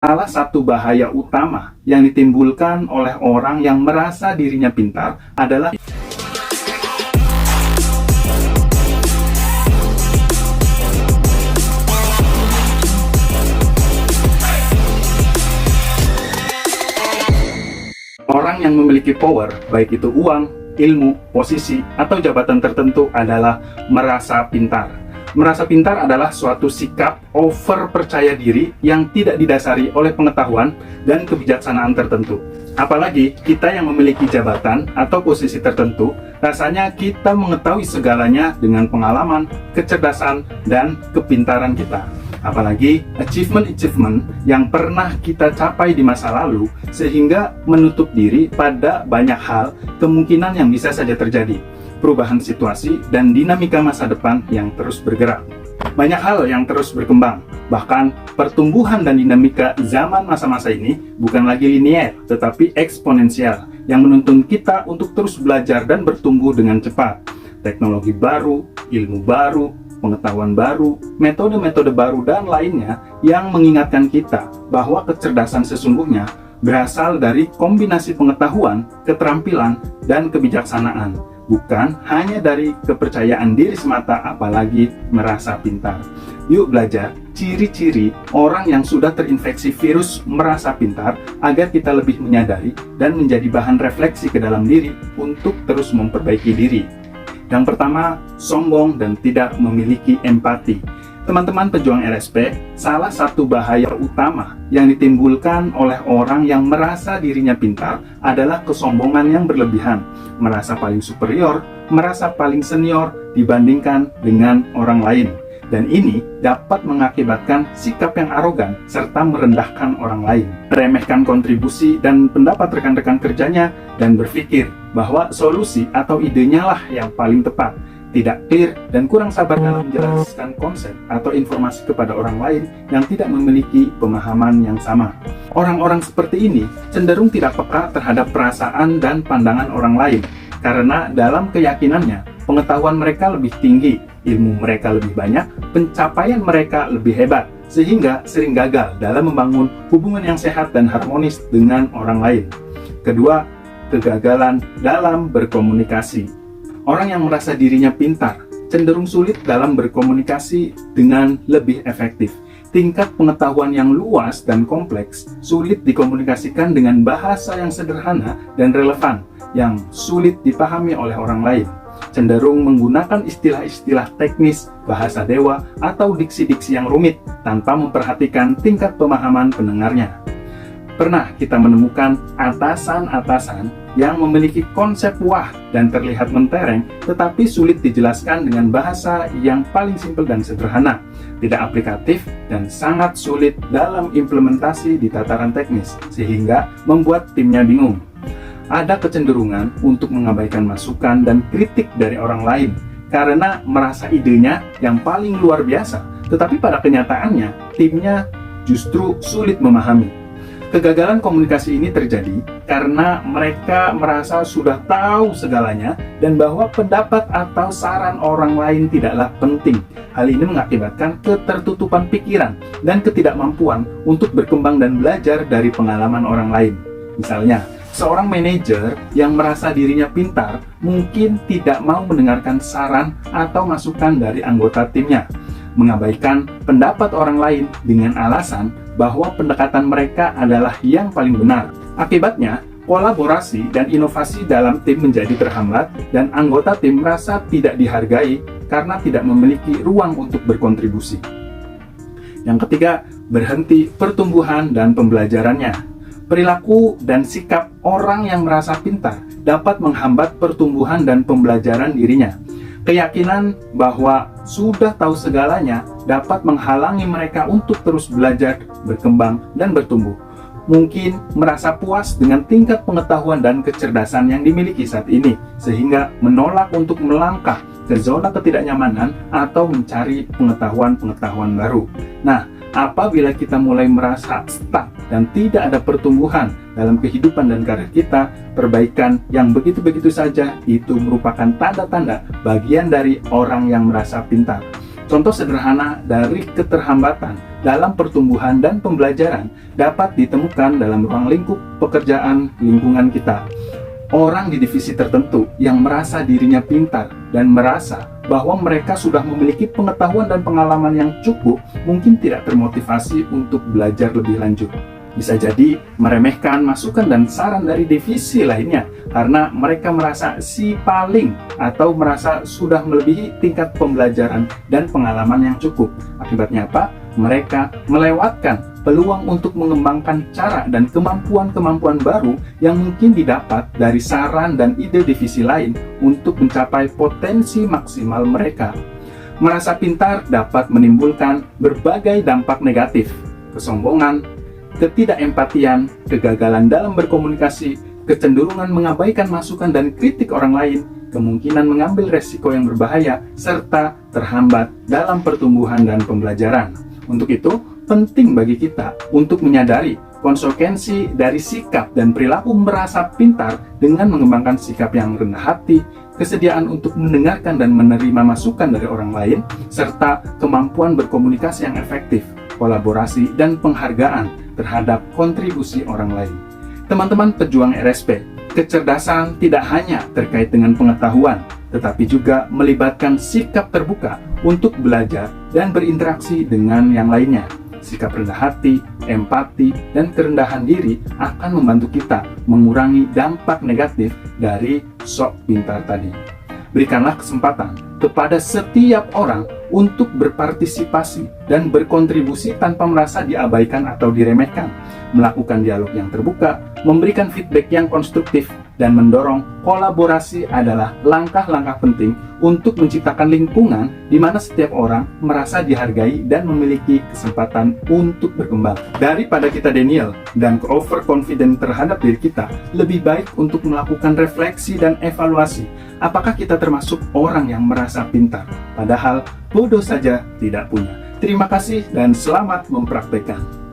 Salah satu bahaya utama yang ditimbulkan oleh orang yang merasa dirinya pintar adalah orang yang memiliki power, baik itu uang, ilmu, posisi, atau jabatan tertentu adalah merasa pintar. Merasa pintar adalah suatu sikap over percaya diri yang tidak didasari oleh pengetahuan dan kebijaksanaan tertentu. Apalagi kita yang memiliki jabatan atau posisi tertentu, rasanya kita mengetahui segalanya dengan pengalaman, kecerdasan, dan kepintaran kita. Apalagi achievement yang pernah kita capai di masa lalu, sehingga menutup diri pada banyak hal kemungkinan yang bisa saja terjadi. Perubahan situasi dan dinamika masa depan yang terus bergerak. Banyak hal yang terus berkembang, bahkan pertumbuhan dan dinamika zaman masa-masa ini bukan lagi linear, tetapi eksponensial, yang menuntun kita untuk terus belajar dan bertumbuh dengan cepat. Teknologi baru, ilmu baru, pengetahuan baru, metode-metode baru, dan lainnya yang mengingatkan kita bahwa kecerdasan sesungguhnya berasal dari kombinasi pengetahuan, keterampilan, dan kebijaksanaan. Bukan hanya dari kepercayaan diri semata, apalagi merasa pintar. Yuk belajar ciri-ciri orang yang sudah terinfeksi virus merasa pintar agar kita lebih menyadari dan menjadi bahan refleksi ke dalam diri untuk terus memperbaiki diri. Yang pertama, sombong dan tidak memiliki empati. Teman-teman pejuang RSP, salah satu bahaya utama yang ditimbulkan oleh orang yang merasa dirinya pintar adalah kesombongan yang berlebihan, merasa paling superior, merasa paling senior dibandingkan dengan orang lain. Dan ini dapat mengakibatkan sikap yang arogan serta merendahkan orang lain, meremehkan kontribusi dan pendapat rekan-rekan kerjanya, dan berpikir bahwa solusi atau idenya lah yang paling tepat. Tidak clear dan kurang sabar dalam menjelaskan konsep atau informasi kepada orang lain yang tidak memiliki pemahaman yang sama. Orang-orang seperti ini cenderung tidak peka terhadap perasaan dan pandangan orang lain, karena dalam keyakinannya pengetahuan mereka lebih tinggi, ilmu mereka lebih banyak, pencapaian mereka lebih hebat, sehingga sering gagal dalam membangun hubungan yang sehat dan harmonis dengan orang lain. Kedua, kegagalan dalam berkomunikasi. Orang yang merasa dirinya pintar cenderung sulit dalam berkomunikasi dengan lebih efektif. Tingkat pengetahuan yang luas dan kompleks sulit dikomunikasikan dengan bahasa yang sederhana dan relevan yang sulit dipahami oleh orang lain. Cenderung menggunakan istilah-istilah teknis, bahasa dewa, atau diksi-diksi yang rumit tanpa memperhatikan tingkat pemahaman pendengarnya. Pernah kita menemukan atasan-atasan yang memiliki konsep wah dan terlihat mentereng, tetapi sulit dijelaskan dengan bahasa yang paling simpel dan sederhana, tidak aplikatif, dan sangat sulit dalam implementasi di tataran teknis, sehingga membuat timnya bingung. Ada kecenderungan untuk mengabaikan masukan dan kritik dari orang lain, karena merasa idenya yang paling luar biasa, tetapi pada kenyataannya, timnya justru sulit memahami. Kegagalan komunikasi ini terjadi karena mereka merasa sudah tahu segalanya dan bahwa pendapat atau saran orang lain tidaklah penting. Hal ini mengakibatkan ketertutupan pikiran dan ketidakmampuan untuk berkembang dan belajar dari pengalaman orang lain. Misalnya, seorang manajer yang merasa dirinya pintar mungkin tidak mau mendengarkan saran atau masukan dari anggota timnya, mengabaikan pendapat orang lain dengan alasan bahwa pendekatan mereka adalah yang paling benar. Akibatnya, kolaborasi dan inovasi dalam tim menjadi terhambat dan anggota tim merasa tidak dihargai karena tidak memiliki ruang untuk berkontribusi. Yang ketiga, berhenti pertumbuhan dan pembelajarannya. Perilaku dan sikap orang yang merasa pintar dapat menghambat pertumbuhan dan pembelajaran dirinya. Keyakinan bahwa sudah tahu segalanya dapat menghalangi mereka untuk terus belajar, berkembang, dan bertumbuh. Mungkin merasa puas dengan tingkat pengetahuan dan kecerdasan yang dimiliki saat ini, sehingga menolak untuk melangkah ke zona ketidaknyamanan atau mencari pengetahuan-pengetahuan baru. Nah, apabila kita mulai merasa stuck dan tidak ada pertumbuhan dalam kehidupan dan karir kita, perbaikan yang begitu-begitu saja itu merupakan tanda-tanda bagian dari orang yang merasa pintar. Contoh sederhana dari keterhambatan dalam pertumbuhan dan pembelajaran dapat ditemukan dalam ruang lingkup pekerjaan lingkungan kita. Orang di divisi tertentu yang merasa dirinya pintar dan merasa bahwa mereka sudah memiliki pengetahuan dan pengalaman yang cukup, mungkin tidak termotivasi untuk belajar lebih lanjut. Bisa jadi meremehkan masukan dan saran dari divisi lainnya karena mereka merasa si paling atau merasa sudah melebihi tingkat pembelajaran dan pengalaman yang cukup. Akibatnya apa? Mereka melewatkan peluang untuk mengembangkan cara dan kemampuan-kemampuan baru yang mungkin didapat dari saran dan ide divisi lain untuk mencapai potensi maksimal mereka. Merasa pintar dapat menimbulkan berbagai dampak negatif, kesombongan, ketidakempatian, kegagalan dalam berkomunikasi, kecenderungan mengabaikan masukan dan kritik orang lain, kemungkinan mengambil resiko yang berbahaya, serta terhambat dalam pertumbuhan dan pembelajaran. Untuk itu, penting bagi kita untuk menyadari konsekuensi dari sikap dan perilaku merasa pintar dengan mengembangkan sikap yang rendah hati, kesediaan untuk mendengarkan dan menerima masukan dari orang lain, serta kemampuan berkomunikasi yang efektif, kolaborasi, dan penghargaan terhadap kontribusi orang lain. Teman-teman pejuang RSP, kecerdasan tidak hanya terkait dengan pengetahuan, tetapi juga melibatkan sikap terbuka untuk belajar dan berinteraksi dengan yang lainnya. Sikap rendah hati, empati, dan kerendahan diri akan membantu kita mengurangi dampak negatif dari sok pintar tadi. Berikanlah kesempatan kepada setiap orang untuk berpartisipasi dan berkontribusi tanpa merasa diabaikan atau diremehkan, melakukan dialog yang terbuka, memberikan feedback yang konstruktif, dan mendorong kolaborasi adalah langkah-langkah penting untuk menciptakan lingkungan di mana setiap orang merasa dihargai dan memiliki kesempatan untuk berkembang. Daripada kita denial dan overconfident terhadap diri kita, lebih baik untuk melakukan refleksi dan evaluasi. Apakah kita termasuk orang yang merasa pintar, padahal bodoh saja tidak punya? Terima kasih dan selamat mempraktekkan.